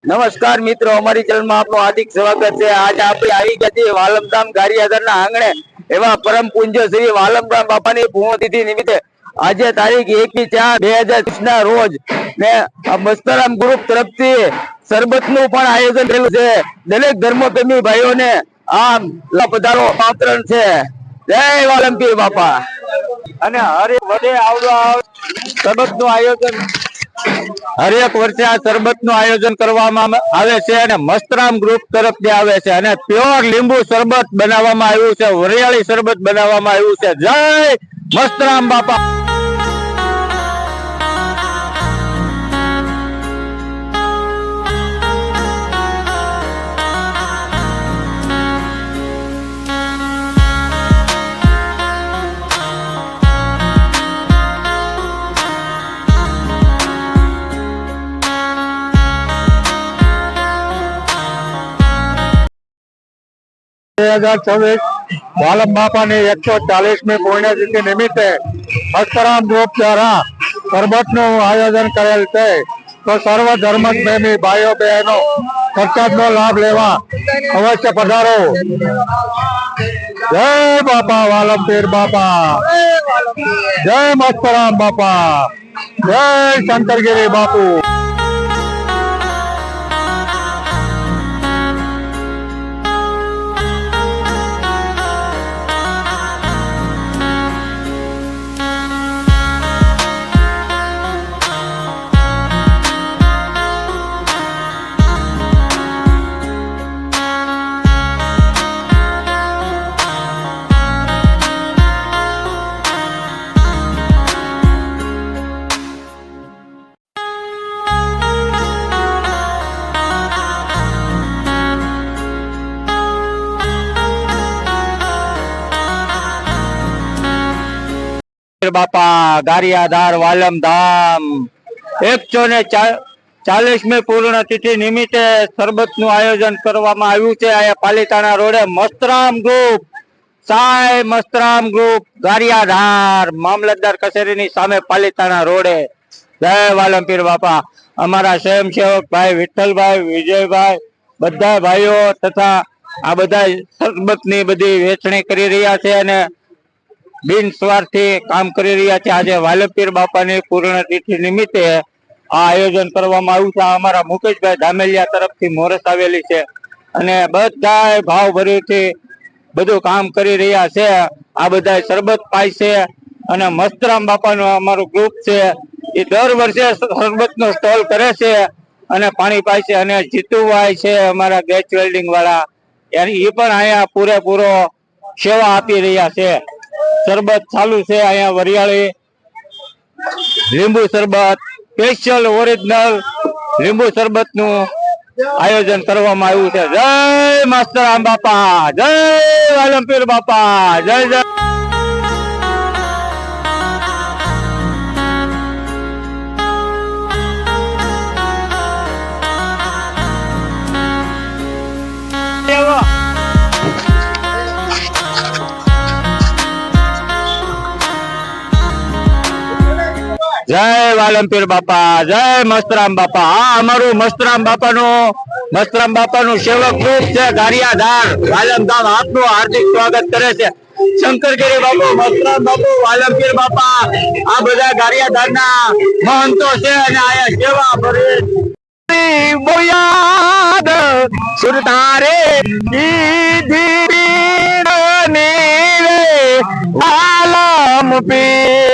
નમસ્કાર મિત્રો, અમારી ચેનલમાં આપનું હાર્દિક સ્વાગત છે। આજે આપણે આવી ગયા છીએ વાલમધામ ગારિયાધારના આંગણે એવા પરમ પૂજ્ય શ્રી વાલમધામ બાપાની પુણ્યતિથિ નિમિત્તે આજે તારીખ 1/4/2020 ના રોજ ને મસ્તરામ ગ્રુપ તરફથી શરબતનું પણ આયોજન થયેલું છે। દરેક ધર્મપ્રેમી ભાઈઓને આ પધારો આમંત્રણ છે। જય વાલમપીર બાપા। અને હરે વધે શરબતનું આયોજન હરેક વર્ષે આ શરબત નું આયોજન કરવામાં આવે છે અને મસ્તરામ ગ્રુપ તરફથી આવે છે અને પ્યોર લીંબુ શરબત બનાવવામાં આવ્યું છે, વરિયાળી શરબત બનાવવામાં આવ્યું છે। જય મસ્તરામ બાપા। વાલમ બાપાની 140મી પુણ્યતિથિ નિમિત્તે મસ્તરામ ગ્રુપ દ્વારા શરબતનું આયોજન કરેલ છે, તો સર્વ ધર્મ પ્રેમી ભાઈઓ બહેનો પ્રસાદનો લાભ લેવા અવશ્ય પધારો। જય બાપા વાલમપીર બાપા, જય મસ્તરામ બાપા, જય શંકરગીરી બાપુ। બાપા ગારિયાધાર વાલમધામ 140મી પૂર્ણતિથિ નિમિત્તે શરબતનું આયોજન કરવામાં આવ્યું છે। અહીંયા પાલીતાણા રોડે મસ્તરામ ગ્રુપ, સાઈ મસ્તરામ ગ્રુપ ગારિયાધાર, મામલતદાર કચેરીની સામે પાલીતાણા રોડે। જય વાલમપીર બાપા। અમારા સ્વયંસેવક ભાઈ વિઠ્ઠલભાઈ, વિજયભાઈ, બધા ભાઈઓ તથા આ બધા શરબતની બધી વેચણી કરી રહ્યા છે અને બિન સ્વાર્થી કામ કરી રહ્યા છે। આજે વાલમપીર બાપાની પૂર્ણતિથિ નિમિત્તે આ આયોજન કરવામાં આવ્યું છે। અમારા મુકેશભાઈ ધામેલિયા તરફથી મોરસ આવેલી છે અને બધા ભાવ ભર્યુંથી બધું કામ કરી રહ્યા છે। આ બધા શરબત પાય છે અને મસ્તરામ બાપાનું અમારું ગ્રુપ છે, એ દર વર્ષે શરબતનો સ્ટોલ કરે છે અને પાણી પાય છે। અને જીતુભાઈ છે અમારા ગેસ વેલ્ડિંગ વાળા, એ પણ અહીંયા પૂરેપૂરો સેવા આપી રહ્યા છે। શરબત ચાલુ છે અહીંયા, વરિયાળી લીંબુ શરબત, સ્પેશિયલ ઓરિજિનલ લીંબુ શરબત નું આયોજન કરવામાં આવ્યું છે। જય મસ્તરામ બાપા, જય વાલમપીર બાપા, જય જય। જય વાલમપીર બાપા, જય મસ્તરામ બાપા। આ અમારું મસ્તરામ બાપાનું સેવક ગ્રુપ છે ગારિયાધાર વાલમધામ, આપનું હાર્દિક સ્વાગત કરે છે। શંકરગીરી બાપુ, મસ્તરામ બાપુ, વાલમપીર બાપા, આ બધા ગારિયાધારના મહંતો છે અને આયા સેવા ભરી બોયાદ સુરતારે વાલમપીર।